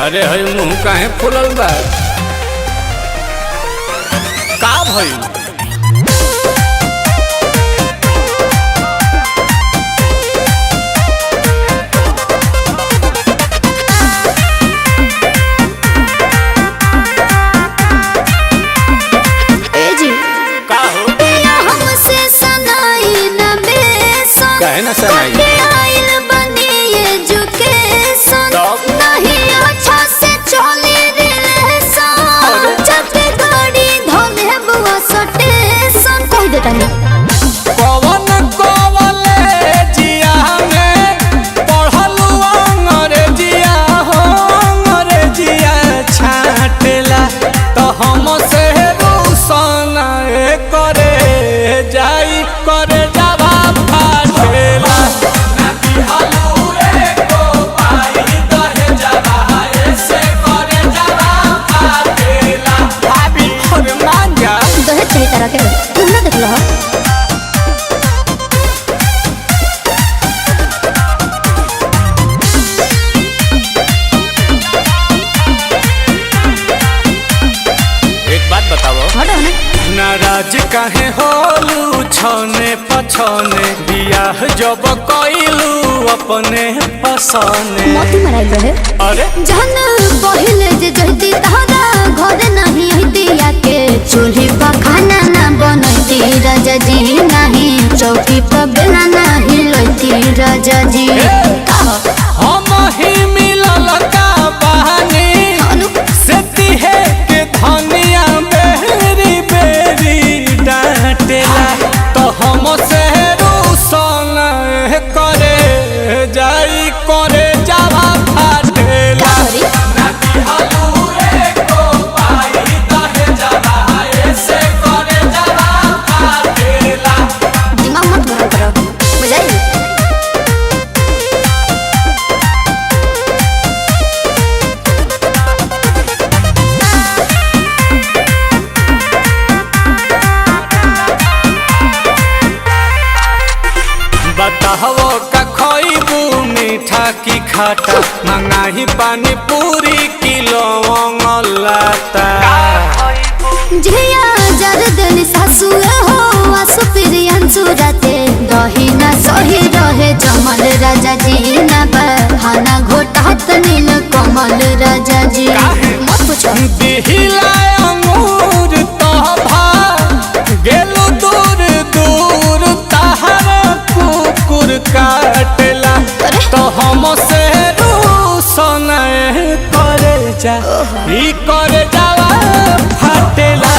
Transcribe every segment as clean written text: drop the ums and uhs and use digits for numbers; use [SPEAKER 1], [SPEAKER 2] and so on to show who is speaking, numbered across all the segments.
[SPEAKER 1] अरे हई मुंह काहे फुलल बा? का भइल? काहे ना सनाई? कवन कॉलेजिया में पढ़लू अंग्रेजिया हो अंग्रेजिया छाटेला तो हम से रूसन करे जाई करे जावा फाटेला ना बिहालू एको पाई दहे जावा ऐसे करे जावा फाटेला। भाभी और मान जा
[SPEAKER 2] दहेज सही तरह के तुम ना देख लो।
[SPEAKER 1] नाराज काहे होलू छने पछने बियाह जब कइलू अपने पसने
[SPEAKER 2] मोती मराइल रहे।
[SPEAKER 1] अरे
[SPEAKER 2] जहन पहिले जे जहती तहरा घर नहीं हती के चूल्ही पर खाना ना बनती राजा जी नहीं चौकी पर बेला नहीं लती राजा जी।
[SPEAKER 1] हम ही मिलल का बहानी सेती है के धनिया बेरी बेरी डांटेला तो हम से रूसन करे जाई करे जावा फाटेला ना बिहालू एको पाई दहे जावा ऐसे करे जावा फाटेला।
[SPEAKER 2] दिमाग मत गरम करो बुझाई।
[SPEAKER 1] बताहो का खोइबू मीठा की खाटा मंगाही पानी पूरी किलो लाता।
[SPEAKER 2] झिया जरदन सासु हो आसु प्रियंसु राते दही ना सही रहे जमल राजा जी ना बहाना घोटात नील कमल राजा जी। मत पूछो
[SPEAKER 1] दिहिला अंगूर तो भा गेलू दूर दूर तहरा कुकुर काटेला तो हम से रूसन करे जा ई करे जावा फाटेला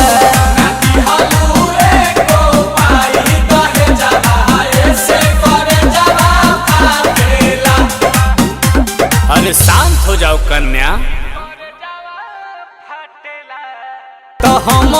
[SPEAKER 1] ना बिहालू एको पाई दहे जावा ऐसे करे जावा फाटेला। अरे शांत हो जाओ कन्या तो हम